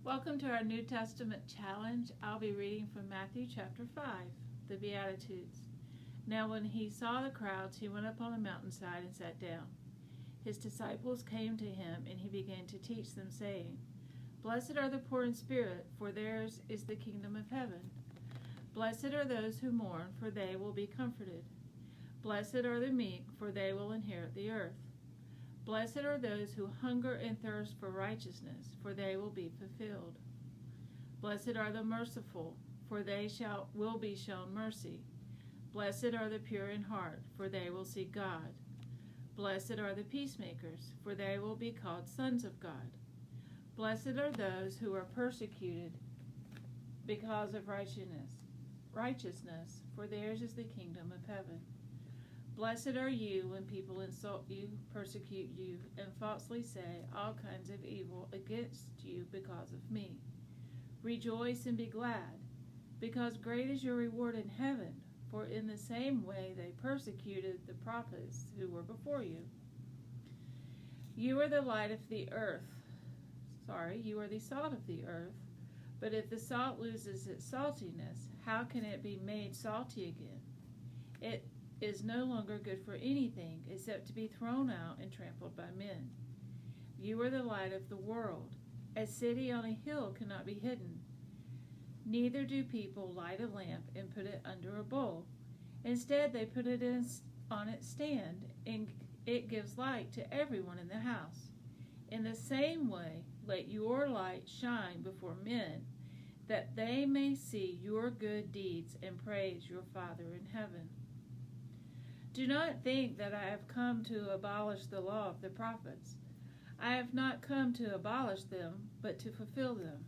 Welcome to our New Testament challenge. I'll be reading from Matthew chapter 5, the Beatitudes. Now when he saw the crowds, he went up on a mountainside and sat down. His disciples came to him, and he began to teach them, saying, Blessed are the poor in spirit, for theirs is the kingdom of heaven. Blessed are those who mourn, for they will be comforted. Blessed are the meek, for they will inherit the earth. Blessed are those who hunger and thirst for righteousness, for they will be fulfilled. Blessed are the merciful, for they will be shown mercy. Blessed are the pure in heart, for they will see God. Blessed are the peacemakers, for they will be called sons of God. Blessed are those who are persecuted because of righteousness, for theirs is the kingdom of heaven. Blessed are you when people insult you, persecute you, and falsely say all kinds of evil against you because of me. Rejoice and be glad, because great is your reward in heaven, for in the same way they persecuted the prophets who were before you. You are the light of the earth. You are the salt of the earth. But if the salt loses its saltiness, how can it be made salty again? It is no longer good for anything except to be thrown out and trampled by men. You are the light of the world. A city on a hill cannot be hidden. Neither do people light a lamp and put it under a bowl. Instead, they put it on its stand, and it gives light to everyone in the house. In the same way, let your light shine before men, that they may see your good deeds and praise your Father in heaven. Do not think that I have come to abolish the law of the prophets. I have not come to abolish them, but to fulfill them.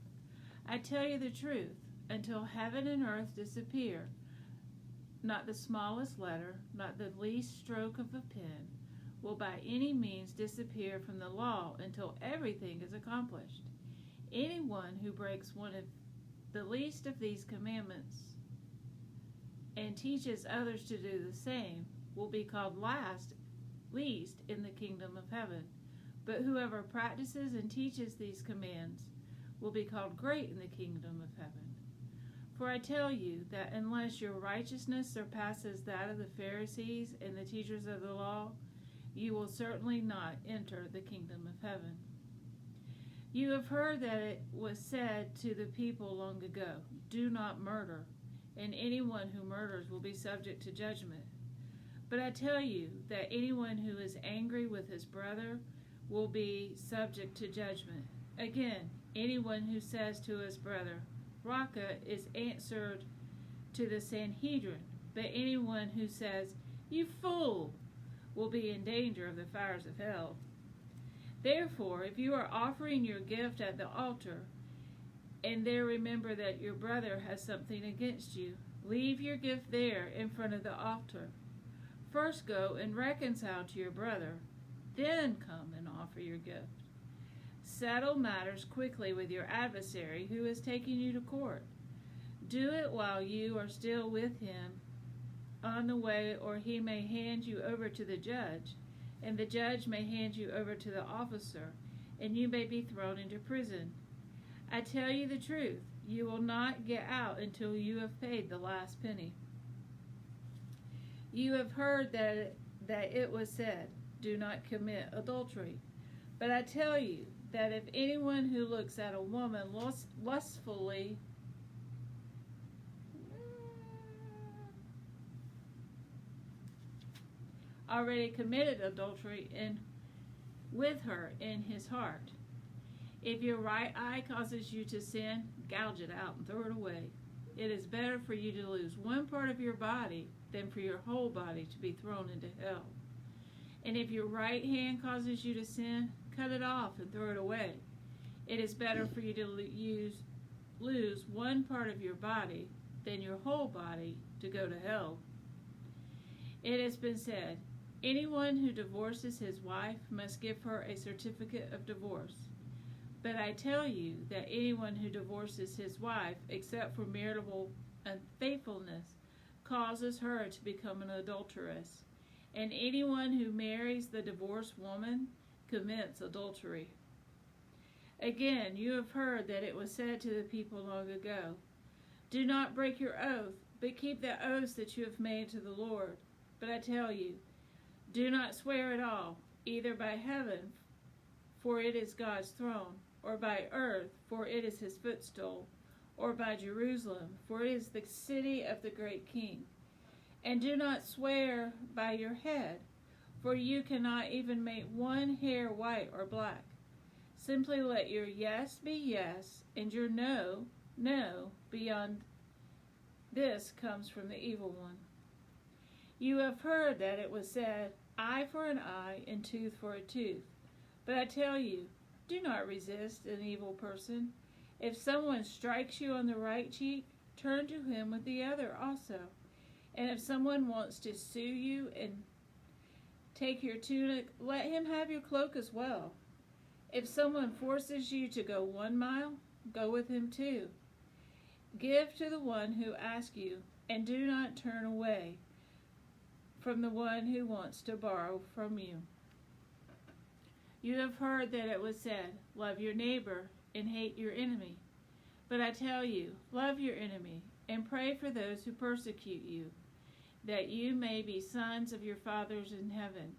I tell you the truth, until heaven and earth disappear, not the smallest letter, not the least stroke of a pen, will by any means disappear from the law until everything is accomplished. Anyone who breaks one of the least of these commandments and teaches others to do the same will be called least in the kingdom of heaven. But whoever practices and teaches these commands will be called great in the kingdom of heaven. For I tell you that unless your righteousness surpasses that of the Pharisees and the teachers of the law, you will certainly not enter the kingdom of heaven. You have heard that it was said to the people long ago, Do not murder, and anyone who murders will be subject to judgment. But I tell you that anyone who is angry with his brother will be subject to judgment. Again, anyone who says to his brother, Raca, is answered to the Sanhedrin, but anyone who says, You fool, will be in danger of the fires of hell. Therefore, if you are offering your gift at the altar, and there remember that your brother has something against you, leave your gift there in front of the altar. First go and reconcile to your brother, then come and offer your gift. Settle matters quickly with your adversary who is taking you to court. Do it while you are still with him on the way, or he may hand you over to the judge, and the judge may hand you over to the officer, and you may be thrown into prison. I tell you the truth, you will not get out until you have paid the last penny. You have heard that it was said, Do not commit adultery. But I tell you that if anyone who looks at a woman lustfully already committed adultery with her in his heart. If your right eye causes you to sin, gouge it out and throw it away. It is better for you to lose one part of your body than for your whole body to be thrown into hell. And if your right hand causes you to sin, cut it off and throw it away. It is better for you to lose one part of your body than your whole body to go to hell. It has been said, Anyone who divorces his wife must give her a certificate of divorce. But I tell you that anyone who divorces his wife, except for marital unfaithfulness, causes her to become an adulteress. And anyone who marries the divorced woman commits adultery. Again, you have heard that it was said to the people long ago, do not break your oath, but keep the oaths that you have made to the Lord. But I tell you, do not swear at all, either by heaven, for it is God's throne, or by earth, for it is his footstool, or by Jerusalem, for it is the city of the great king. And do not swear by your head, for you cannot even make one hair white or black. Simply let your yes be yes, and your no, no. Beyond this comes from the evil one. You have heard that it was said, eye for an eye and tooth for a tooth. But I tell you, do not resist an evil person. If someone strikes you on the right cheek, turn to him with the other also. And if someone wants to sue you and take your tunic, let him have your cloak as well. If someone forces you to go 1 mile, go with him 2. Give to the one who asks you, and do not turn away from the one who wants to borrow from you. You have heard that it was said, love your neighbor and hate your enemy. But I tell you, love your enemy and pray for those who persecute you, that you may be sons of your Father in heaven.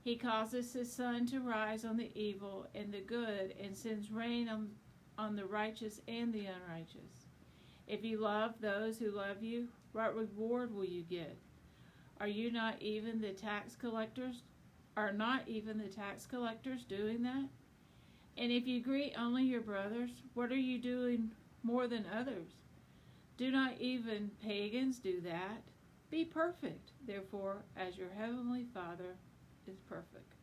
He causes his sun to rise on the evil and the good, and sends rain on the righteous and the unrighteous. If you love those who love you, what reward will you get? Are not even the tax collectors doing that? And if you greet only your brothers, what are you doing more than others? Do not even pagans do that? Be perfect, therefore, as your heavenly Father is perfect.